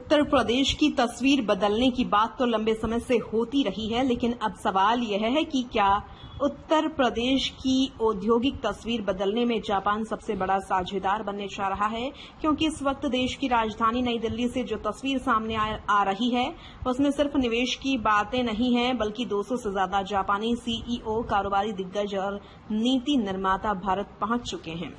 उत्तर प्रदेश की तस्वीर बदलने की बात तो लंबे समय से होती रही है, लेकिन अब सवाल यह है कि क्या उत्तर प्रदेश की औद्योगिक तस्वीर बदलने में जापान सबसे बड़ा साझेदार बनने जा रहा है। क्योंकि इस वक्त देश की राजधानी नई दिल्ली से जो तस्वीर सामने आ रही है उसमें सिर्फ निवेश की बातें नहीं है, बल्कि 200 से ज्यादा जापानी सीईओ, कारोबारी दिग्गज और नीति निर्माता भारत पहुंच चुके हैं।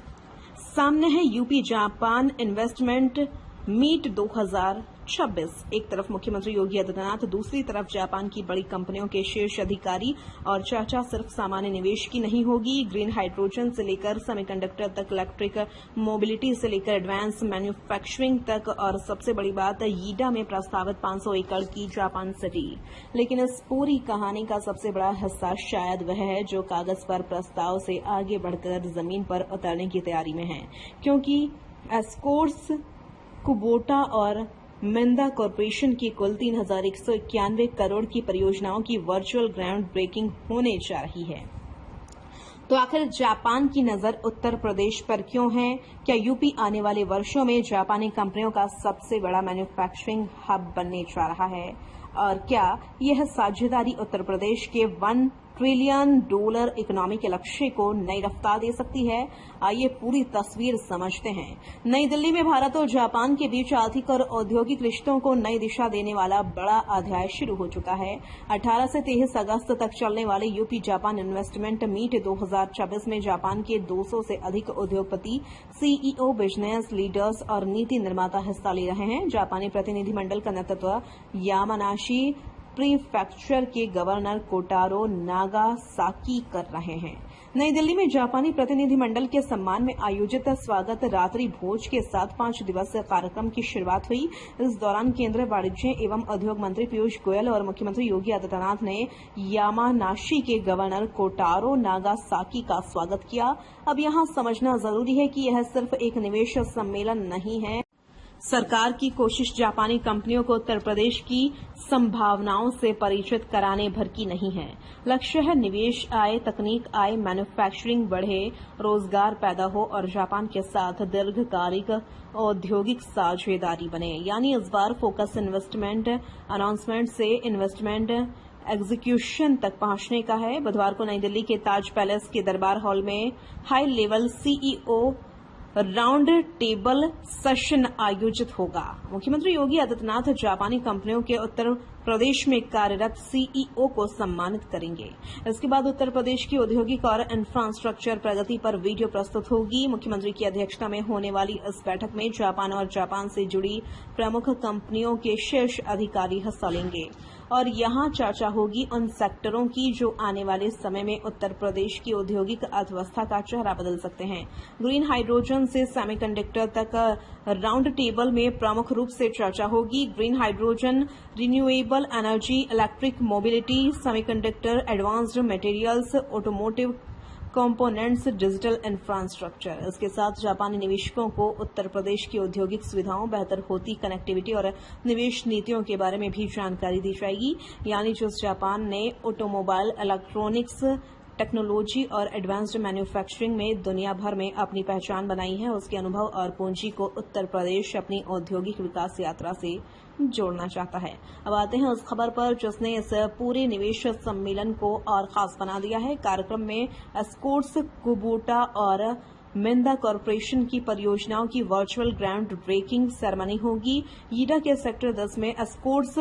सामने है यूपी जापान इन्वेस्टमेंट मीट 2026। एक तरफ मुख्यमंत्री योगी आदित्यनाथ, दूसरी तरफ जापान की बड़ी कंपनियों के शीर्ष अधिकारी। और चर्चा सिर्फ सामान्य निवेश की नहीं होगी। ग्रीन हाइड्रोजन से लेकर सेमीकंडक्टर तक, इलेक्ट्रिक मोबिलिटी से लेकर एडवांस मैन्युफैक्चरिंग तक, और सबसे बड़ी बात यीडा में प्रस्तावित 500 एकड़ की जापान सिटी। लेकिन इस पूरी कहानी का सबसे बड़ा हिस्सा शायद वह है जो कागज पर प्रस्ताव से आगे बढ़कर जमीन पर उतरने की तैयारी में है। क्योंकि एस्कॉर्ट्स, कुबोटा और मिंदा कॉरपोरेशन की कुल 3,191 करोड़ की परियोजनाओं की वर्चुअल ग्राउंड ब्रेकिंग होने जा रही है। तो आखिर जापान की नजर उत्तर प्रदेश पर क्यों है? क्या यूपी आने वाले वर्षों में जापानी कंपनियों का सबसे बड़ा मैन्युफैक्चरिंग हब बनने जा रहा है? और क्या यह साझेदारी उत्तर प्रदेश के $1 ट्रिलियन इकोनॉमी के लक्ष्य को नई रफ्तार दे सकती है? आइए पूरी तस्वीर समझते हैं। नई दिल्ली में भारत और जापान के बीच आर्थिक और औद्योगिक रिश्तों को नई दिशा देने वाला बड़ा अध्याय शुरू हो चुका है। 18 से 23 अगस्त तक चलने वाले यूपी जापान इन्वेस्टमेंट मीट 2026 में जापान के 200 से अधिक उद्योगपति, सीईओ, बिजनेस लीडर्स और नीति निर्माता हिस्सा ले रहे हैं। जापानी प्रतिनिधिमंडल का नेतृत्व यामानाशी प्रीफेक्चर के गवर्नर कोटारो नागासाकी कर रहे हैं। नई दिल्ली में जापानी प्रतिनिधिमंडल के सम्मान में आयोजित स्वागत रात्रि भोज के साथ 5 दिवसीय कार्यक्रम की शुरुआत हुई। इस दौरान केंद्रीय वाणिज्य एवं उद्योग मंत्री पीयूष गोयल और मुख्यमंत्री योगी आदित्यनाथ ने यामानाशी के गवर्नर कोटारो नागासाकी का स्वागत किया। अब यहां समझना जरूरी है कि यह सिर्फ एक निवेश सम्मेलन नहीं है। सरकार की कोशिश जापानी कंपनियों को उत्तर प्रदेश की संभावनाओं से परिचित कराने भर की नहीं है। लक्ष्य है निवेश आए, तकनीक आए, मैन्युफैक्चरिंग बढ़े, रोजगार पैदा हो और जापान के साथ दीर्घकालिक औद्योगिक साझेदारी बने। यानी इस बार फोकस इन्वेस्टमेंट अनाउंसमेंट से इन्वेस्टमेंट एग्जीक्यूशन तक पहुंचने का है। बुधवार को नई दिल्ली के ताज पैलेस के दरबार हॉल में high level CEO round table session आयोजित होगा। मुख्यमंत्री योगी आदित्यनाथ जापानी कंपनियों के उत्तर प्रदेश में कार्यरत सीईओ को सम्मानित करेंगे। इसके बाद उत्तर प्रदेश की औद्योगिक और इंफ्रास्ट्रक्चर प्रगति पर वीडियो प्रस्तुत होगी। मुख्यमंत्री की अध्यक्षता में होने वाली इस बैठक में जापान और जापान से जुड़ी प्रमुख कंपनियों के शीर्ष अधिकारी हिस्सा लेंगे और यहां चर्चा होगी उन सेक्टरों की जो आने वाले समय में उत्तर प्रदेश की औद्योगिक अर्थव्यवस्था का चेहरा बदल सकते हैं। ग्रीन हाइड्रोजन से सेमीकंडक्टर तक राउंड टेबल में प्रमुख रूप से चर्चा होगी। Green hydrogen, renewable energy, electric mobility, semiconductor, advanced materials, automotive components, digital infrastructure. इसके साथ जापानी निवेशकों को उत्तर प्रदेश की औद्योगिक सुविधाओं, बेहतर होती कनेक्टिविटी और निवेश नीतियों के बारे में भी जानकारी दी जाएगी। यानी जिस जापान ने ऑटोमोबाइल, इलेक्ट्रॉनिक्स टेक्नोलॉजी और एडवांस्ड मैन्युफैक्चरिंग में दुनिया भर में अपनी पहचान बनाई है, उसके अनुभव और पूंजी को उत्तर प्रदेश अपनी औद्योगिक विकास यात्रा से जोड़ना चाहता है। अब आते हैं उस खबर पर जिसने इस पूरे निवेश सम्मेलन को और खास बना दिया है। कार्यक्रम में एस्कॉर्ट्स, कुबोटा और मिंदा कॉरपोरेशन की परियोजनाओं की वर्चुअल ग्राउंड ब्रेकिंग सेरेमनी होगी। यीडा के सेक्टर 10 में एस्कॉर्ट्स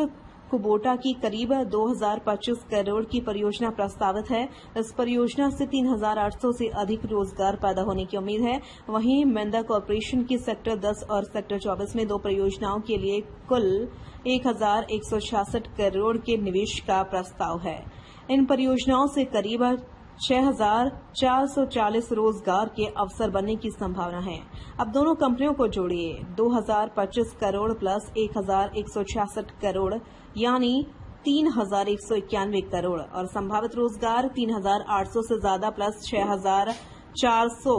कुबोटा की करीब 2,025 करोड़ की परियोजना प्रस्तावित है। इस परियोजना से 3,800 से अधिक रोजगार पैदा होने की उम्मीद है। वहीं मिंदा कॉरपोरेशन की सेक्टर 10 और सेक्टर 24 में 2 परियोजनाओं के लिए कुल 1,166 करोड़ के निवेश का प्रस्ताव है। इन परियोजनाओं से करीब 6,440 रोजगार के अवसर बनने की संभावना है। अब दोनों कंपनियों को जोड़िए, 2,025 करोड़ प्लस 1,166 करोड़ यानी 3,191 करोड़ और संभावित रोजगार 3,800 से ज्यादा प्लस 6,400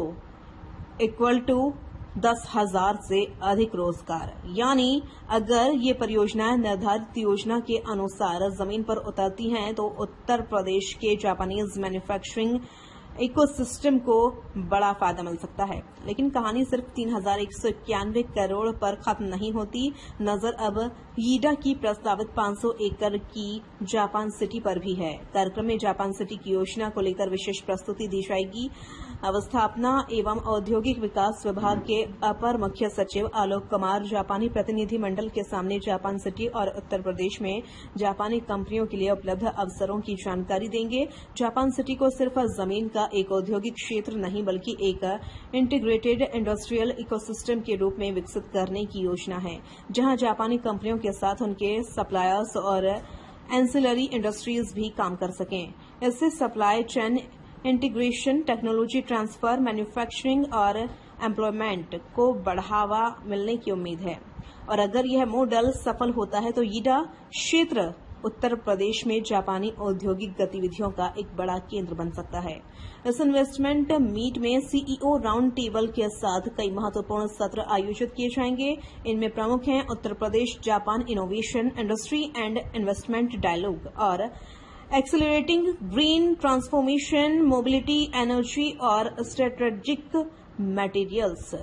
इक्वल टू 10,000 से अधिक रोजगार। यानी अगर ये परियोजनाएं निर्धारित योजना के अनुसार जमीन पर उतरती हैं तो उत्तर प्रदेश के जापानीज मैन्युफैक्चरिंग इकोसिस्टम को बड़ा फायदा मिल सकता है। लेकिन कहानी सिर्फ 3,191 करोड़ पर खत्म नहीं होती। नजर अब यीडा की प्रस्तावित 500 एकड़ की जापान सिटी पर भी है। कार्यक्रम में जापान सिटी की योजना को लेकर विशेष प्रस्तुति दी जाएगी। अवस्थापना एवं औद्योगिक विकास विभाग के अपर मुख्य सचिव आलोक कुमार जापानी प्रतिनिधि मंडल के सामने जापान सिटी और उत्तर प्रदेश में जापानी कंपनियों के लिए उपलब्ध अवसरों की जानकारी देंगे। जापान सिटी को सिर्फ जमीन का एक औद्योगिक क्षेत्र नहीं बल्कि एक इंटीग्रेटेड इंडस्ट्रियल इकोसिस्टम के रूप में विकसित करने की योजना है, जहां जापानी कंपनियों के साथ उनके सप्लायर्स और एंसिलरी इंडस्ट्रीज भी काम कर सकें। इससे supply chain integration, technology transfer, manufacturing और एम्प्लॉयमेंट को बढ़ावा मिलने की उम्मीद है। और अगर यह मॉडल सफल होता है तो यीडा क्षेत्र उत्तर प्रदेश में जापानी औद्योगिक गतिविधियों का एक बड़ा केंद्र बन सकता है। इस इन्वेस्टमेंट मीट में सीईओ राउंड टेबल के साथ कई महत्वपूर्ण सत्र आयोजित किए जाएंगे। इनमें प्रमुख हैं Uttar Pradesh Japan innovation, industry and investment dialogue और accelerating green transformation, mobility, energy और स्ट्रेटेजिक मटेरियल्स।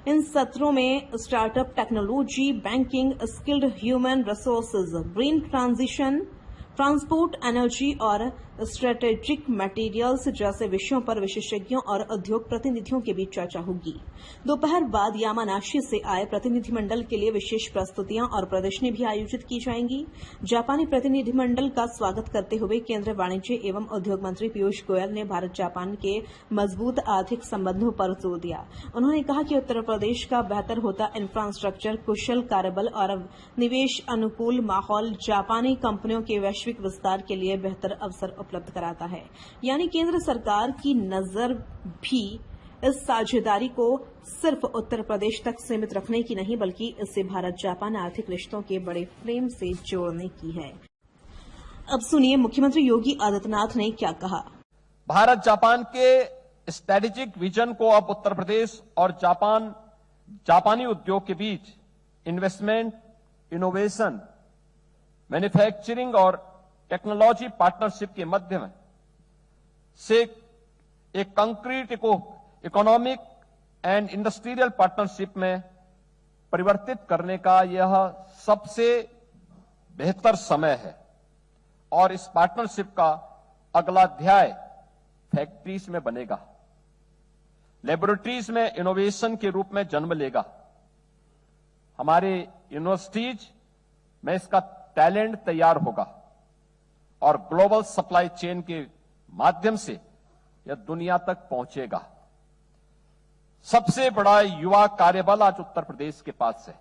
इन सत्रों में startup technology, banking, skilled human resources, green transition, transport, energy और स्ट्रेटेजिक मटेरियल्स जैसे विषयों पर विशेषज्ञों और उद्योग प्रतिनिधियों के बीच चर्चा होगी। दोपहर बाद यामानाशी से आए प्रतिनिधिमंडल के लिए विशेष प्रस्तुतियां और प्रदर्शनी भी आयोजित की जाएंगी। जापानी प्रतिनिधिमंडल का स्वागत करते हुए केंद्रीय वाणिज्य एवं उद्योग मंत्री पीयूष गोयल ने भारत जापान के मजबूत आर्थिक संबंधों पर जोर दिया। उन्होंने कहा कि उत्तर प्रदेश का बेहतर होता इंफ्रास्ट्रक्चर, कुशल कार्यबल और निवेश अनुकूल माहौल जापानी कंपनियों के वैश्विक विस्तार के लिए बेहतर अवसर उपलब्ध कराता है। यानी केंद्र सरकार की नजर भी इस साझेदारी को सिर्फ उत्तर प्रदेश तक सीमित रखने की नहीं बल्कि इससे भारत जापान आर्थिक रिश्तों के बड़े फ्रेम से जोड़ने की है। अब सुनिए मुख्यमंत्री योगी आदित्यनाथ ने क्या कहा। भारत जापान के स्ट्रेटेजिक विजन को अब उत्तर प्रदेश और जापानी उद्योग के बीच इन्वेस्टमेंट, इनोवेशन, मैन्युफैक्चरिंग और टेक्नोलॉजी पार्टनरशिप के माध्यम से एक concrete economic and industrial partnership में परिवर्तित करने का यह सबसे बेहतर समय है और इस पार्टनरशिप का अगला अध्याय फैक्ट्रीज में बनेगा, लेबोरेटरीज में इनोवेशन के रूप में जन्म लेगा। हमारे यूनिवर्सिटीज में इसका टैलेंट तैयार होगा और ग्लोबल सप्लाई चेन के माध्यम से यह दुनिया तक पहुंचेगा। सबसे बड़ा युवा कार्यबल आज उत्तर प्रदेश के पास है।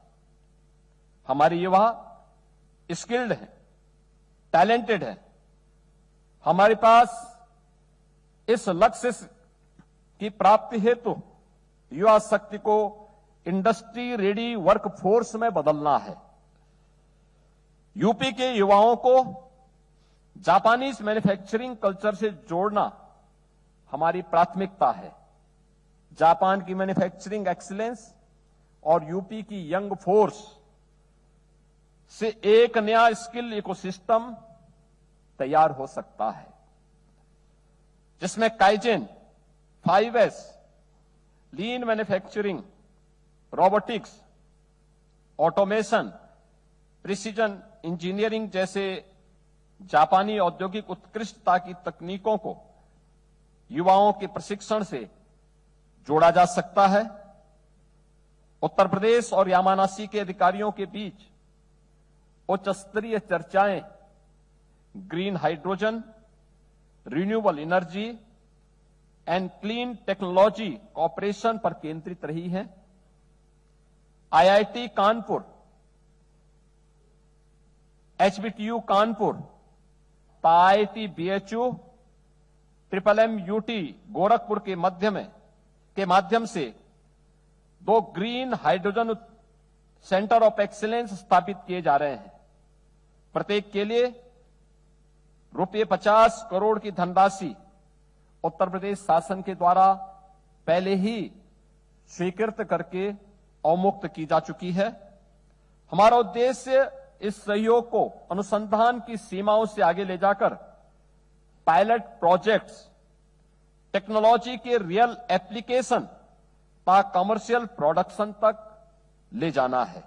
हमारे युवा स्किल्ड हैं, टैलेंटेड हैं। हमारे पास इस लक्ष्य की प्राप्ति हेतु युवा शक्ति को इंडस्ट्री रेडी वर्कफोर्स में बदलना है। यूपी के युवाओं को जापानीज मैन्युफैक्चरिंग कल्चर से जोड़ना हमारी प्राथमिकता है। जापान की मैन्युफैक्चरिंग एक्सीलेंस और यूपी की यंग फोर्स से एक नया स्किल इकोसिस्टम तैयार हो सकता है, जिसमें काइजेन, 5S, लीन manufacturing, robotics, automation, precision engineering जैसे जापानी औद्योगिक उत्कृष्टता की तकनीकों को युवाओं के प्रशिक्षण से जोड़ा जा सकता है। उत्तर प्रदेश और यामानाशी के अधिकारियों के बीच उच्च स्तरीय चर्चाएं green hydrogen, renewable energy and clean technology cooperation पर केंद्रित रही हैं। IIT Kanpur, HBTU Kanpur, IIT BHU, MMUT Gorakhpur के माध्यम से 2 green hydrogen centre of excellence स्थापित किए जा रहे हैं। प्रत्येक के लिए ₹50 करोड़ की धनराशि उत्तर प्रदेश शासन के द्वारा पहले ही स्वीकृत करके अवमुक्त की जा चुकी है। हमारा उद्देश्य इस सहयोग को अनुसंधान की सीमाओं से आगे ले जाकर पायलट प्रोजेक्ट्स टेक्नोलॉजी के रियल एप्लीकेशन कमर्शियल प्रोडक्शन तक ले जाना है।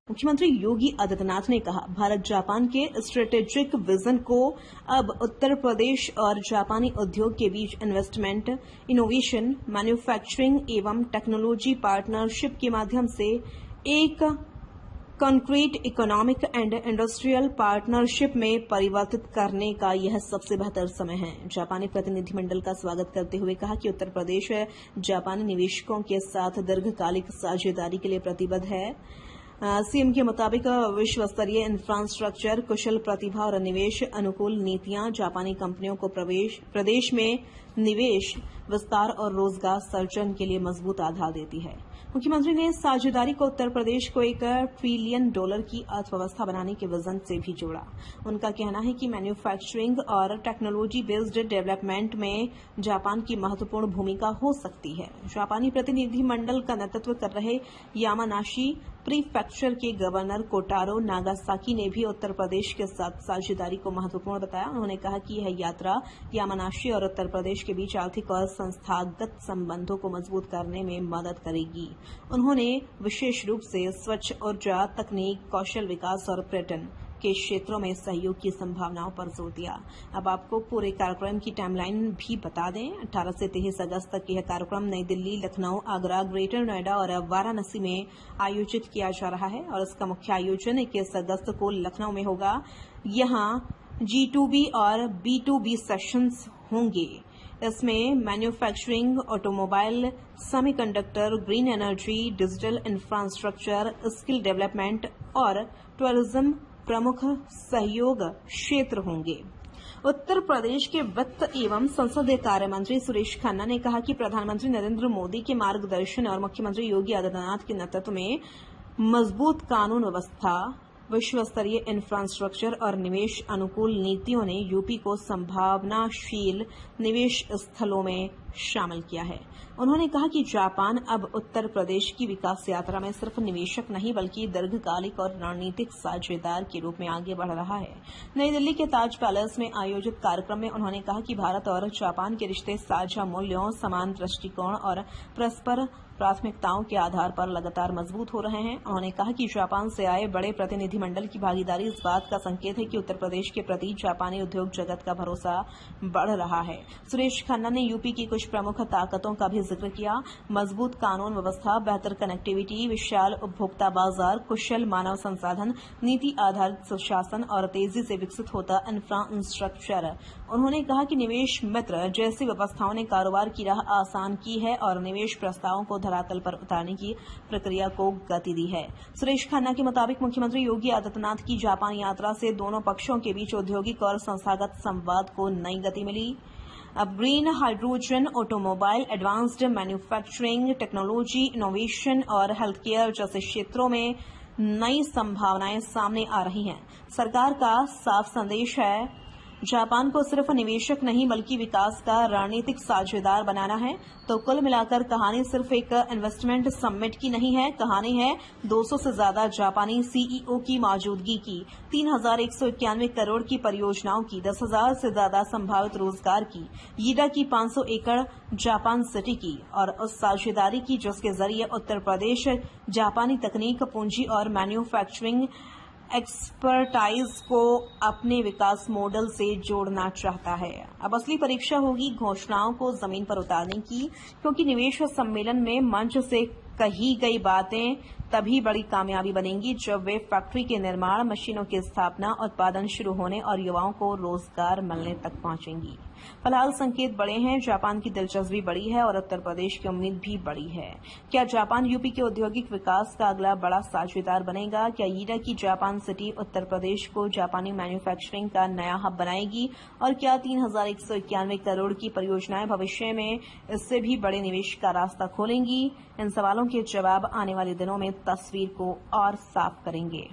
मुख्यमंत्री योगी आदित्यनाथ ने कहा, भारत जापान के स्ट्रेटेजिक विजन को अब उत्तर प्रदेश और जापानी उद्योग के बीच इन्वेस्टमेंट, इनोवेशन, मैन्युफैक्चरिंग एवं टेक्नोलॉजी पार्टनरशिप के माध्यम से एक concrete economic and industrial partnership में परिवर्तित करने का यह सबसे बेहतर समय है। जापानी प्रतिनिधिमंडल का स्वागत करते हुए कहा कि उत्तर प्रदेश जापानी निवेशकों के साथ दीर्घकालिक साझेदारी के लिए प्रतिबद्ध है। सीएम के मुताबिक विश्व स्तरीय इंफ्रास्ट्रक्चर, कुशल प्रतिभा और निवेश अनुकूल नीतियां जापानी कंपनियों को प्रदेश में निवेश, विस्तार और रोजगार सृजन के लिए मजबूत आधार देती है। मुख्यमंत्री ने साझेदारी को उत्तर प्रदेश को $1 ट्रिलियन की अर्थव्यवस्था बनाने के विजन से भी जोड़ा। उनका कहना है कि मैन्युफैक्चरिंग और टेक्नोलॉजी बेस्ड डेवलपमेंट में जापान की महत्वपूर्ण भूमिका हो सकती है। जापानी प्रतिनिधिमंडल का नेतृत्व कर रहे यामानाशी प्रीफेक्चर के गवर्नर कोटारो नागासाकी ने भी उत्तर प्रदेश के साथ साझेदारी को महत्वपूर्ण बताया। उन्होंने कहा कि यह यात्रा यामानाशी और उत्तर प्रदेश के बीच आर्थिक और संस्थागत संबंधों को मजबूत करने में मदद करेगी। उन्होंने विशेष रूप से स्वच्छ ऊर्जा, तकनीक, कौशल विकास और पर्यटन के क्षेत्रों में सहयोग की संभावनाओं पर जोर दिया। अब आपको पूरे कार्यक्रम की टाइमलाइन भी बता दें। 18 से 23 अगस्त तक यह कार्यक्रम नई दिल्ली, लखनऊ, आगरा, ग्रेटर नोएडा और वाराणसी में आयोजित किया जा रहा है और इसका मुख्य आयोजन 21 अगस्त को लखनऊ में होगा। यहां G2B और B2B सेशंस होंगे। इसमें manufacturing, automobile, semiconductor, green energy, digital infrastructure, skill development और टूरिज्म प्रमुख सहयोग क्षेत्र होंगे। उत्तर प्रदेश के वित्त एवं संसदीय कार्य मंत्री सुरेश खन्ना ने कहा कि प्रधानमंत्री नरेंद्र मोदी के मार्गदर्शन और मुख्यमंत्री योगी आदित्यनाथ के नेतृत्व में मजबूत कानून व्यवस्था, विश्व स्तरीय इंफ्रास्ट्रक्चर और निवेश अनुकूल नीतियों ने यूपी को संभावनाशील निवेश स्थलों में शामिल किया है। उन्होंने कहा कि जापान अब उत्तर प्रदेश की विकास यात्रा में सिर्फ निवेशक नहीं बल्कि दीर्घकालिक और रणनीतिक साझेदार के रूप में आगे बढ़ रहा है। नई दिल्ली के ताज पैलेस में आयोजित कार्यक्रम में उन्होंने कहा कि भारत और जापान के रिश्ते साझा मूल्यों, समान दृष्टिकोण और परस्पर प्राथमिकताओं के आधार पर लगातार मजबूत हो रहे हैं। उन्होंने कहा कि जापान से आए बड़े प्रतिनिधिमंडल की भागीदारी इस बात का संकेत है कि उत्तर प्रदेश के प्रति जापानी उद्योग जगत का भरोसा बढ़ रहा है। सुरेश खन्ना ने यूपी की कुछ प्रमुख ताकतों का भी जिक्र किया। मजबूत कानून व्यवस्था, बेहतर कनेक्टिविटी, विशाल उपभोक्ता बाजार, कुशल मानव संसाधन, नीति आधारित सुशासन और तेजी से विकसित होता इंफ्रास्ट्रक्चर। उन्होंने कहा कि निवेश मित्र जैसी व्यवस्थाओं ने कारोबार की राह आसान की है और निवेश प्रस्तावों को धरातल पर उतारने की प्रक्रिया को गति दी है। सुरेश खन्ना के मुताबिक मुख्यमंत्री योगी आदित्यनाथ की जापान यात्रा से दोनों पक्षों के बीच औद्योगिक और संस्थागत संवाद को नई गति मिली। अब green hydrogen, automobile, advanced manufacturing, technology, innovation और हेल्थ केयर जैसे क्षेत्रों में नई संभावनाएं सामने आ रही हैं। सरकार का साफ संदेश है, जापान को सिर्फ निवेशक नहीं बल्कि विकास का रणनीतिक साझेदार बनाना है। तो कुल मिलाकर कहानी सिर्फ एक इन्वेस्टमेंट समिट की नहीं है, कहानी है 200 से ज्यादा जापानी सीईओ की मौजूदगी की, 3191 करोड़ की परियोजनाओं की, 10,000 से ज्यादा संभावित रोजगार की, यीडा की 500 एकड़ जापान सिटी की और उस साझेदारी की जिसके जरिए उत्तर प्रदेश जापानी तकनीक, पूंजी और मैन्युफैक्चरिंग एक्सपर्टाइज को अपने विकास मॉडल से जोड़ना चाहता है। अब असली परीक्षा होगी घोषणाओं को जमीन पर उतारने की, क्योंकि निवेश सम्मेलन में मंच से कही गई बातें तभी बड़ी कामयाबी बनेंगी जब वे फैक्ट्री के निर्माण, मशीनों की स्थापना, उत्पादन शुरू होने और युवाओं को रोजगार मिलने तक पहुंचेंगी। फिलहाल संकेत बड़े हैं, जापान की दिलचस्पी बड़ी है और उत्तर प्रदेश की उम्मीद भी बड़ी है। क्या जापान यूपी के औद्योगिक विकास का अगला बड़ा साझेदार बनेगा? क्या यीडा की जापान सिटी उत्तर प्रदेश को जापानी मैन्युफैक्चरिंग का नया हब बनाएगी? और क्या 3191 करोड़ की परियोजनाएं भविष्य में इससे भी बड़े निवेश का रास्ता खोलेंगी? इन सवालों के जवाब आने वाले दिनों में तस्वीर को और साफ करेंगे।